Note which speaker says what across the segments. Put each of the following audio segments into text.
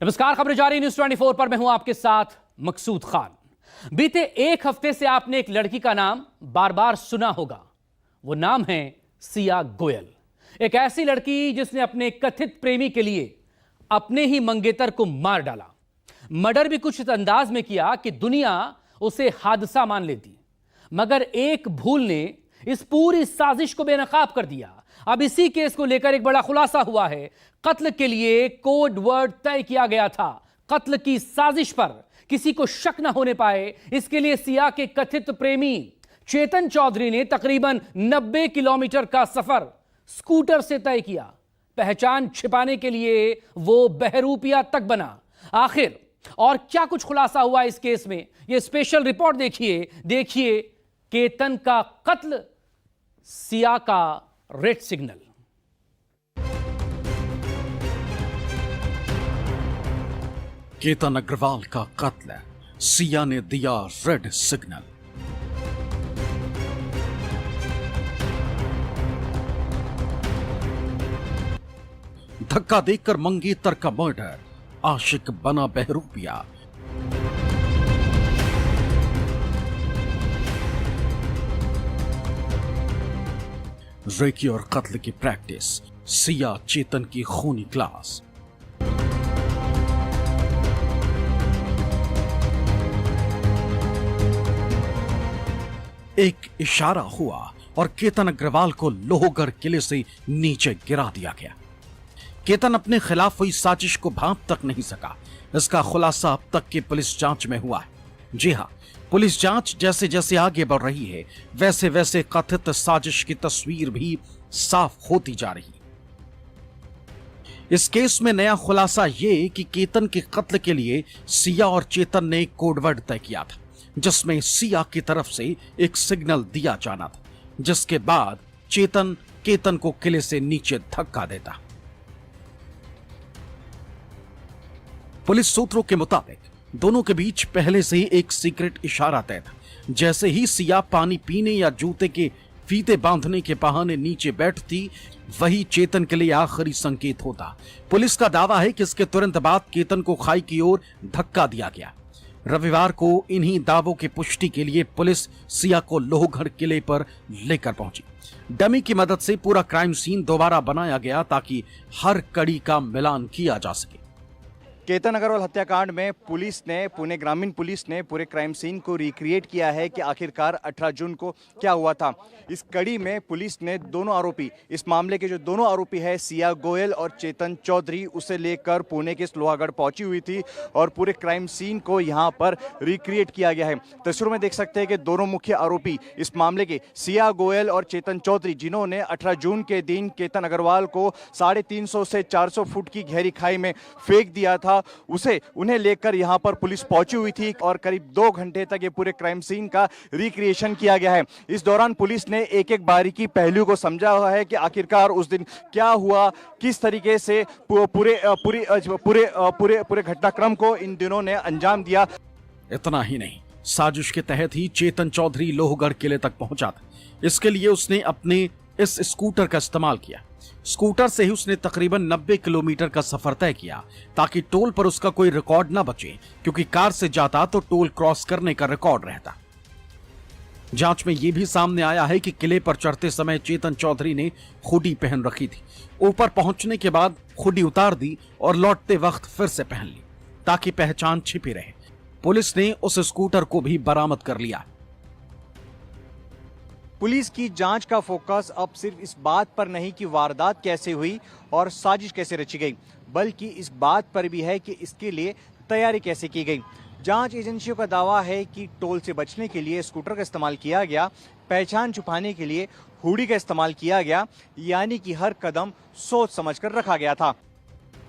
Speaker 1: नमस्कार, खबरें जारी न्यूज़ 24 पर मैं हूं आपके साथ मकसूद खान। बीते एक हफ्ते से आपने एक लड़की का नाम बार बार सुना होगा। वो नाम है सिया गोयल। एक ऐसी लड़की जिसने अपने कथित प्रेमी के लिए अपने ही मंगेतर को मार डाला। मर्डर भी कुछ इस अंदाज में किया कि दुनिया उसे हादसा मान लेती, मगर एक भूल ने इस पूरी साजिश को बेनकाब कर दिया। अब इसी केस को लेकर एक बड़ा खुलासा हुआ है। कत्ल के लिए कोड वर्ड तय किया गया था। कत्ल की साजिश पर किसी को शक न होने पाए, इसके लिए सिया के कथित प्रेमी चेतन चौधरी ने तकरीबन 90 किलोमीटर का सफर स्कूटर से तय किया। पहचान छिपाने के लिए वो बहरूपिया तक बना। आखिर और क्या कुछ खुलासा हुआ इस केस में, यह स्पेशल रिपोर्ट देखिए केतन का कत्ल, सिया का रेड सिग्नल।
Speaker 2: केतन अग्रवाल का कत्ल, सिया ने दिया रेड सिग्नल। धक्का देकर मंगेतर का मर्डर, आशिक बना बहरूपिया। रेकी और कत्ल की प्रैक्टिस, सिया चेतन की खूनी क्लास। एक इशारा हुआ और केतन अग्रवाल को लोहगढ़ किले से नीचे गिरा दिया गया। केतन अपने खिलाफ हुई साजिश को भांप तक नहीं सका। इसका खुलासा अब तक की पुलिस जांच में हुआ है। जी हां, पुलिस जांच जैसे जैसे आगे बढ़ रही है, वैसे वैसे कथित साजिश की तस्वीर भी साफ होती जा रही है। इस केस में नया खुलासा यह कि केतन के कत्ल के लिए सिया और चेतन ने एक कोडवर्ड तय किया था, जिसमें सिया की तरफ से एक सिग्नल दिया जाना था, जिसके बाद चेतन केतन को किले से नीचे धक्का देता। पुलिस सूत्रों के मुताबिक दोनों के बीच पहले से ही एक सीक्रेट इशारा तय था। जैसे ही सिया पानी पीने या जूते के फीते बांधने के बहाने नीचे बैठती, वही चेतन के लिए आखिरी संकेत होता। पुलिस का दावा है कि इसके तुरंत बाद केतन को खाई की ओर धक्का दिया गया। रविवार को इन्हीं दावों की पुष्टि के लिए पुलिस सिया को लोहगढ़ किले पर लेकर पहुंची। डमी की मदद से पूरा क्राइम सीन दोबारा बनाया गया ताकि हर कड़ी का मिलान किया जा सके।
Speaker 3: केतन अग्रवाल हत्याकांड में पुणे ग्रामीण पुलिस ने पूरे क्राइम सीन को रिक्रिएट किया है कि आखिरकार 18 जून को क्या हुआ था। इस कड़ी में पुलिस ने दोनों आरोपी, इस मामले के जो दोनों आरोपी है सिया गोयल और चेतन चौधरी, उसे लेकर पुणे के लोहागढ़ पहुंची हुई थी और पूरे क्राइम सीन को यहां पर रिक्रिएट किया गया है। तस्वीरों में देख सकते हैं कि दोनों मुख्य आरोपी इस मामले के सिया गोयल और चेतन चौधरी, जिन्होंने 18 जून के दिन केतन अग्रवाल को 350 से 400 फुट की गहरी खाई में फेंक दिया था, उन्हें लेकर यहां पर पुलिस पहुंची हुई थी और करीब 2 घंटे तक ये पूरे क्राइम सीन का रिक्रिएशन किया गया है। इस दौरान पुलिस ने एक एक बारीकी पहलू को समझा हुआ है कि आखिरकार उस दिन क्या हुआ, किस तरीके से पूरे घटनाक्रम को इन दिनों ने अंजाम दिया।
Speaker 2: इतना ही नहीं, साजिश के तहत ही चेतन चौधरी लोहगढ़ किले तक पहुंचा था। इसके लिए उसने अपने इस स्कूटर का इस्तेमाल किया। स्कूटर से ही उसने तकरीबन 90 किलोमीटर का सफर तय किया ताकि टोल पर उसका कोई रिकॉर्ड ना बचे, क्योंकि कार से जाता तो टोल क्रॉस करने का रिकॉर्ड रहता। जांच में यह भी सामने आया है कि किले पर चढ़ते समय चेतन चौधरी ने हुडी पहन रखी थी। ऊपर पहुंचने के बाद हुडी उतार दी और लौटते वक्त फिर से पहन ली ताकि पहचान छिपी रहे। पुलिस ने उस स्कूटर को भी बरामद कर लिया।
Speaker 3: पुलिस की जांच का फोकस अब सिर्फ इस बात पर नहीं कि वारदात कैसे हुई और साजिश कैसे रची गई, बल्कि इस बात पर भी है कि इसके लिए तैयारी कैसे की गई। जांच एजेंसियों का दावा है कि टोल से बचने के लिए स्कूटर का इस्तेमाल किया गया, पहचान छुपाने के लिए हुडी का इस्तेमाल किया गया, यानी कि हर कदम सोच समझकर रखा गया था।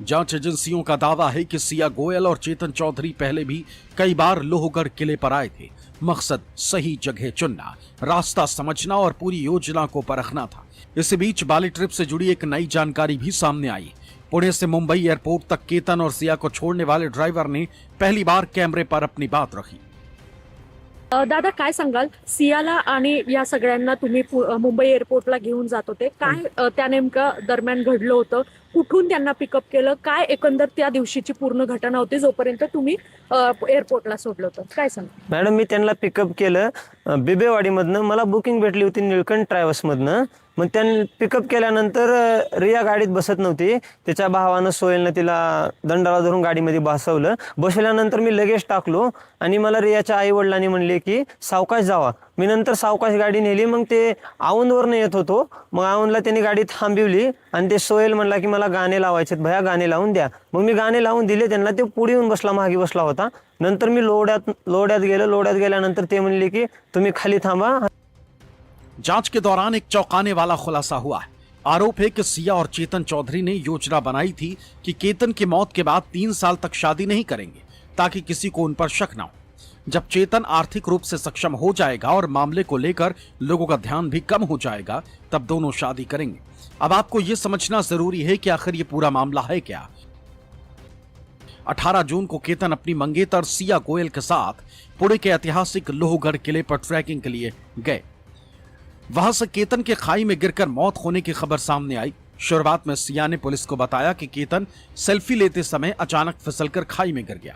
Speaker 2: जांच एजेंसियों का दावा है कि सिया गोयल और चेतन चौधरी पहले भी कई बार लोहगढ़ किले पर आए थे। मकसद सही जगह चुनना, रास्ता समझना और पूरी योजना को परखना था। इसी बीच बाली ट्रिप से जुड़ी एक नई जानकारी भी सामने आई। पुणे से मुंबई एयरपोर्ट तक केतन और सिया को छोड़ने वाले ड्राइवर ने पहली बार कैमरे पर अपनी बात रखी।
Speaker 4: दादा, काय सांगाल, सियाला आणि या सगळ्यांना तुम्ही मुंबई एअरपोर्टला घेऊन जात होते, काय त्या नेमकं दरम्यान घडलं होतं, कुठून त्यांना पिकअप केलं, काय एकंदर त्या दिवशीची पूर्ण घटना होती जोपर्यंत तुम्ही एअरपोर्टला सोडलं होतं, काय सांग?
Speaker 5: मॅडम, मी त्यांना पिकअप केलं बिबेवाडीमधनं. मला बुकिंग भेटली होती निळकंठ ट्रॅव्हल्समधनं. मग त्यांनी पिकअप केल्यानंतर रिया गाडीत बसत नव्हती. त्याच्या भावानं सोहेलनं तिला दंडाला धरून गाडीमध्ये बसवलं. बसल्यानंतर मी लगेच टाकलो आणि मला रियाच्या आई वडिलांनी म्हणले की सावकाश जावा. मी नंतर सावकाश गाडी नेली. मग ते औंधवरनं येत होतो. मग औंधला त्यांनी गाडी थांबवली आणि ते सोहेल म्हणला की मला गाणे लावायचे, भया गाणे लावून द्या. मग मी गाणे लावून दिले त्यांना. ते पुढे येऊन बसला, मागे बसला होता. नंतर मी लोड्यात गेलो. लोड्यात गेल्यानंतर ते म्हणले की तुम्ही खाली थांबा.
Speaker 2: जांच के दौरान एक चौंकाने वाला खुलासा हुआ है। आरोप है कि सिया और चेतन चौधरी ने योजना बनाई थी कि केतन की मौत के बाद 3 साल तक शादी नहीं करेंगे ताकि किसी को उन पर शक ना हो। जब चेतन आर्थिक रूप से सक्षम हो जाएगा और मामले को लेकर लोगों का ध्यान भी कम हो जाएगा, तब दोनों शादी करेंगे। अब आपको यह समझना जरूरी है कि आखिर ये पूरा मामला है क्या। 18 जून को केतन अपनी मंगेतर सिया गोयल के साथ पुणे के ऐतिहासिक लोहगढ़ किले पर ट्रैकिंग के लिए गए। वहां से केतन के खाई में गिरकर मौत होने की खबर सामने आई। शुरुआत में सिया ने पुलिस को बताया कि केतन सेल्फी लेते समय अचानक फिसलकर खाई में गिर गया।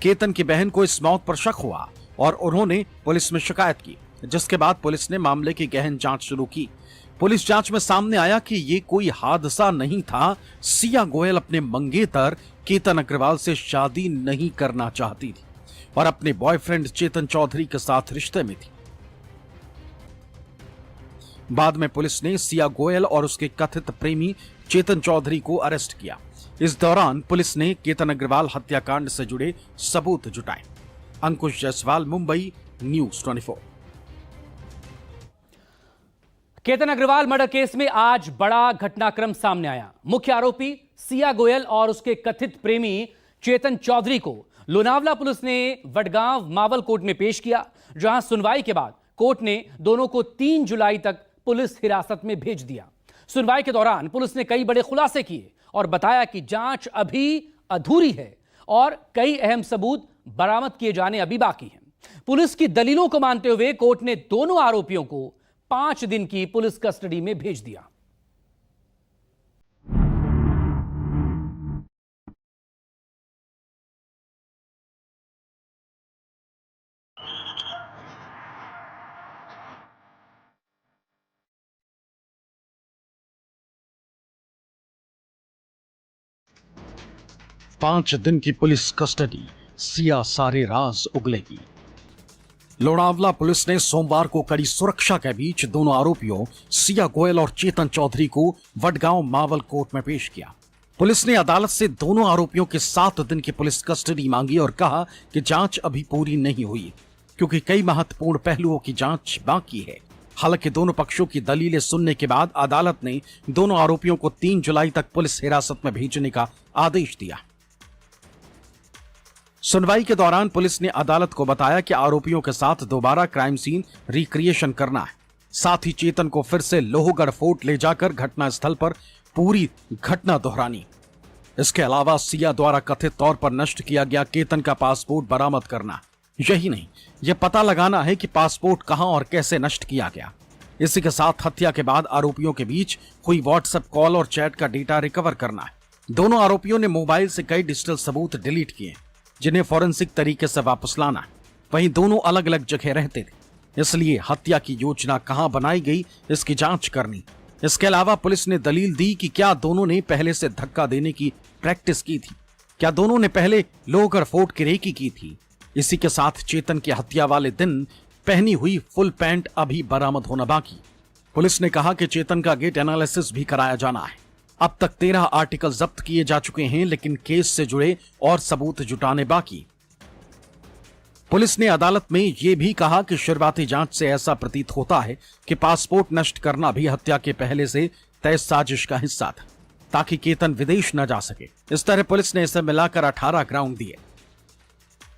Speaker 2: केतन की बहन को इस मौत पर शक हुआ और उन्होंने पुलिस में शिकायत की, जिसके बाद पुलिस ने मामले की गहन जांच शुरू की। पुलिस जांच में सामने आया कि ये कोई हादसा नहीं था। सिया गोयल अपने मंगेतर केतन अग्रवाल से शादी नहीं करना चाहती थी और अपने बॉयफ्रेंड चेतन चौधरी के साथ रिश्ते में थी। बाद में पुलिस ने सिया गोयल और उसके कथित प्रेमी चेतन चौधरी को अरेस्ट किया। इस दौरान पुलिस ने केतन अग्रवाल हत्याकांड से जुड़े सबूत जुटाए। Ankush Jaiswal, Mumbai, news 24।
Speaker 1: Ketan Agarwal murder case में आज बड़ा घटनाक्रम सामने आया। मुख्य आरोपी सिया गोयल और उसके कथित प्रेमी चेतन चौधरी को लोनावला पुलिस ने वडगांव मावल कोर्ट में पेश किया, जहां सुनवाई के बाद कोर्ट ने दोनों को 3 जुलाई तक पुलिस हिरासत में भेज दिया। सुनवाई के दौरान पुलिस ने कई बड़े खुलासे किए और बताया कि जांच अभी अधूरी है और कई अहम सबूत बरामद किए जाने अभी बाकी हैं। पुलिस की दलीलों को मानते हुए कोर्ट ने दोनों आरोपियों को 5 दिन की पुलिस कस्टडी में भेज दिया।
Speaker 2: पांच दिन की पुलिस कस्टडी, सिया सारे राज उगलेगी। लोनावला पुलिस ने सोमवार को कड़ी सुरक्षा के बीच दोनों आरोपियों सिया गोयल और चेतन चौधरी को वडगांव मावल कोर्ट में पेश किया। पुलिस ने अदालत से दोनों आरोपियों के 7 दिन की पुलिस कस्टडी मांगी और कहा कि जांच अभी पूरी नहीं हुई क्योंकि कई महत्वपूर्ण पहलुओं की जांच बाकी है। हालांकि दोनों पक्षों की दलीलें सुनने के बाद अदालत ने दोनों आरोपियों को 3 जुलाई तक पुलिस हिरासत में भेजने का आदेश दिया। सुनवाई के दौरान पुलिस ने अदालत को बताया कि आरोपियों के साथ दोबारा क्राइम सीन रिक्रिएशन करना है, साथ ही चेतन को फिर से लोहगढ़ फोर्ट ले जाकर घटनास्थल पर पूरी घटना दोहरानी। इसके अलावा सिया द्वारा कथित तौर पर नष्ट किया गया केतन का पासपोर्ट बरामद करना। यही नहीं, यह पता लगाना है कि पासपोर्ट कहां और कैसे नष्ट किया गया। इसी के साथ हत्या के बाद आरोपियों के बीच हुई व्हाट्सएप कॉल और चैट का डेटा रिकवर करना है। दोनों आरोपियों ने मोबाइल से कई डिजिटल सबूत डिलीट किए जिन्हें फॉरेंसिक तरीके से वापस लाना है। वहीं दोनों अलग अलग जगह रहते थे, इसलिए हत्या की योजना कहां बनाई गई इसकी जांच करनी। इसके अलावा पुलिस ने दलील दी कि क्या दोनों ने पहले से धक्का देने की प्रैक्टिस की थी, क्या दोनों ने पहले लोहगढ़ फोर्ट की रेकी की थी। इसी के साथ चेतन की हत्या वाले दिन पहनी हुई फुल पैंट अभी बरामद होना बाकी। पुलिस ने कहा कि चेतन का गेट एनालिसिस भी कराया जाना है। अब तक 13 आर्टिकल जब्त किए जा चुके हैं, लेकिन केस से जुड़े और सबूत जुटाने बाकी। पुलिस ने अदालत में यह भी कहा कि शुरुआती जांच से ऐसा प्रतीत होता है कि पासपोर्ट नष्ट करना भी हत्या के पहले से तय साजिश का हिस्सा था, ताकि केतन विदेश न जा सके। इस तरह पुलिस ने इसे मिलाकर 18 ग्राउंड दिए।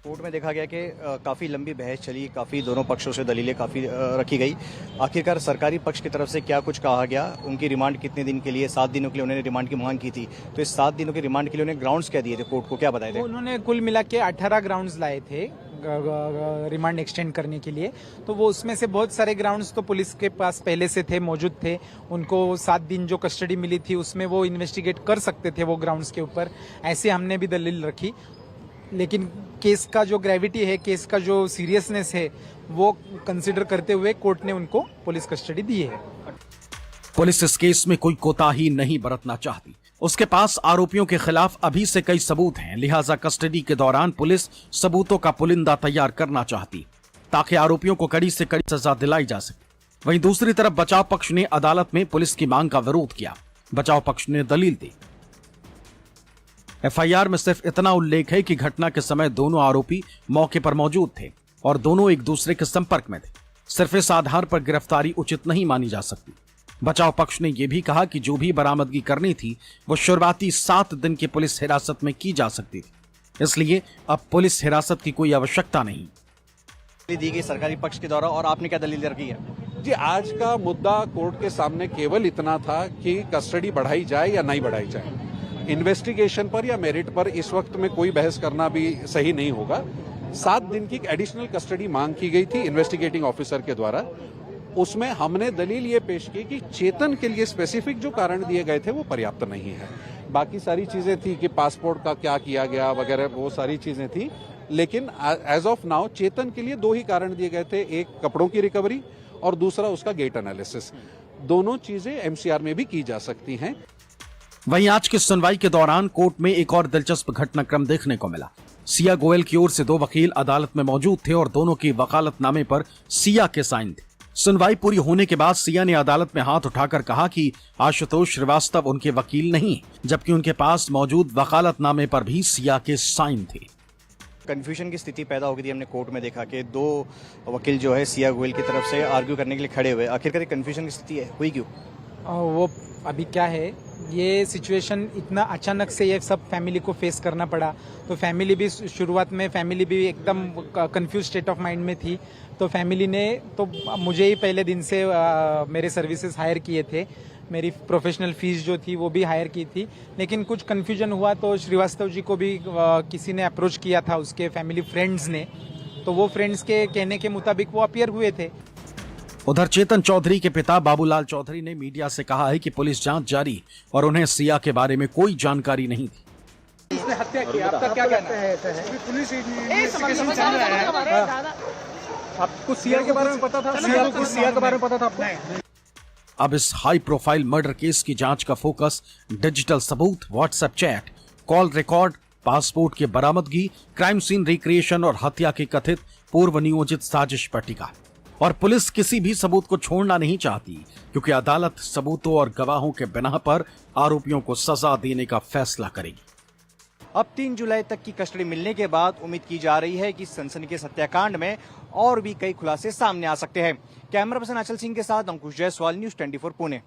Speaker 3: कोर्ट में देखा गया कि काफ़ी लंबी बहस चली, काफ़ी दोनों पक्षों से दलीलें काफ़ी रखी गई। आखिरकार सरकारी पक्ष की तरफ से क्या कुछ कहा गया, उनकी रिमांड कितने दिन के लिए, 7 दिनों के लिए उन्होंने रिमांड की मांग की थी, तो इस 7 दिनों के रिमांड के लिए उन्हें ग्राउंड्स क्या दिए थे, कोर्ट को क्या बताए थे?
Speaker 6: उन्होंने कुल मिला के 18 ग्राउंड्स लाए थे। रिमांड एक्सटेंड करने के लिए। तो वो उसमें से बहुत सारे ग्राउंड्स तो पुलिस के पास पहले से थे, मौजूद थे। उनको 7 दिन जो कस्टडी मिली थी उसमें वो इन्वेस्टिगेट कर सकते थे वो ग्राउंड्स के ऊपर, ऐसे हमने भी दलील रखी। लेकिन केस का जो ग्रेविटी है, केस का जो सीरियसनेस है, वो कंसिडर करते हुए कोर्ट ने उनको पुलिस कस्टडी दी है।
Speaker 2: पुलिस इस केस में कोई कोताही नहीं बरतना चाहती। उसके पास आरोपियों के खिलाफ अभी से कई सबूत हैं, लिहाजा कस्टडी के दौरान पुलिस सबूतों का पुलिंदा तैयार करना चाहती ताकि आरोपियों को कड़ी से कड़ी सजा दिलाई जा सके। वहीं दूसरी तरफ बचाव पक्ष ने अदालत में पुलिस की मांग का विरोध किया। बचाव पक्ष ने दलील दी। एफआईआर में सिर्फ इतना उल्लेख है कि घटना के समय दोनों आरोपी मौके पर मौजूद थे और दोनों एक दूसरे के संपर्क में थे। सिर्फ इस आधार पर गिरफ्तारी उचित नहीं मानी जा सकती। बचाव पक्ष ने यह भी कहा कि जो भी बरामदगी करनी थी वो शुरुआती 7 दिन की पुलिस हिरासत में की जा सकती थी, इसलिए अब पुलिस हिरासत की कोई आवश्यकता नहीं
Speaker 3: दी गई सरकारी पक्ष के द्वारा। और आपने क्या दलील रखी है?
Speaker 7: जी, आज का मुद्दा कोर्ट के सामने केवल इतना था कि कस्टडी बढ़ाई जाए या नहीं बढ़ाई जाए। इन्वेस्टिगेशन पर या मेरिट पर इस वक्त में कोई बहस करना भी सही नहीं होगा। 7 दिन की एडिशनल कस्टडी मांग की गई थी इन्वेस्टिगेटिंग ऑफिसर के द्वारा। उसमें हमने दलील ये पेश की कि चेतन के लिए स्पेसिफिक जो कारण दिए गए थे वो पर्याप्त नहीं है। बाकी सारी चीजें थी कि पासपोर्ट का क्या किया गया वगैरह, वो सारी चीजें थी। लेकिन एज ऑफ नाउ चेतन के लिए 2 ही कारण दिए गए थे, एक कपड़ों की रिकवरी और दूसरा उसका गेट एनालिसिस। दोनों चीजें एमसीआर में भी की जा सकती हैं।
Speaker 2: वहीं आज की सुनवाई के दौरान कोर्ट में एक और दिलचस्प घटनाक्रम देखने को मिला। सिया गोयल की ओर से 2 वकील अदालत में मौजूद थे और दोनों की वकालतनामे पर सिया के साइन थे। सुनवाई पूरी होने के बाद सिया ने अदालत में हाथ उठाकर कहा कि आशुतोष श्रीवास्तव उनके वकील नहीं, जबकि उनके पास मौजूद वकालतनामे पर भी सिया के साइन थे।
Speaker 3: कंफ्यूजन की स्थिति पैदा हो गई थी। हमने कोर्ट में देखा कि 2 वकील जो है सिया गोयल की तरफ से आर्ग्यू करने के लिए खड़े हुए। आखिरकार कंफ्यूजन की स्थिति है, हुई क्यों?
Speaker 6: वो अभी क्या है, ये सिचुएशन इतना अचानक से ये सब फैमिली को फेस करना पड़ा। तो फैमिली भी शुरुआत में फैमिली भी एकदम कंफ्यूज स्टेट ऑफ माइंड में थी। तो फैमिली ने तो मुझे ही पहले दिन से मेरे सर्विसेज हायर किए थे, मेरी प्रोफेशनल फीस जो थी वो भी हायर की थी। लेकिन कुछ कंफ्यूजन हुआ तो श्रीवास्तव जी को भी किसी ने अप्रोच किया था, उसके फैमिली फ्रेंड्स ने। तो वो फ्रेंड्स के कहने के मुताबिक वो अपीयर हुए थे।
Speaker 2: उधर चेतन चौधरी के पिता बाबूलाल चौधरी ने मीडिया से कहा है कि पुलिस जांच जारी और उन्हें सिया के बारे में कोई जानकारी नहीं थी।
Speaker 6: इसने हत्या की, आपका क्या कहना है? पुलिस इन्वेस्टिगेशन चल रहा है। आपको सिया के बारे में पता था? सिया के बारे में पता था आपको?
Speaker 2: अब इस हाई प्रोफाइल मर्डर केस की जांच का फोकस डिजिटल सबूत, WhatsApp chat, call record, passport की बरामदगी, क्राइम सीन रिक्रिएशन और हत्या की कथित पूर्व नियोजित साजिश पर टिका है। और पुलिस किसी भी सबूत को छोड़ना नहीं चाहती, क्योंकि अदालत सबूतों और गवाहों के बिना पर आरोपियों को सजा देने का फैसला करेगी।
Speaker 3: अब 3 जुलाई तक की कस्टडी मिलने के बाद उम्मीद की जा रही है कि सनसनीखेज हत्याकांड में और भी कई खुलासे सामने आ सकते हैं। कैमरा पर्सन अचल सिंह के साथ अंकुश जायसवाल, न्यूज़ 24 पुणे।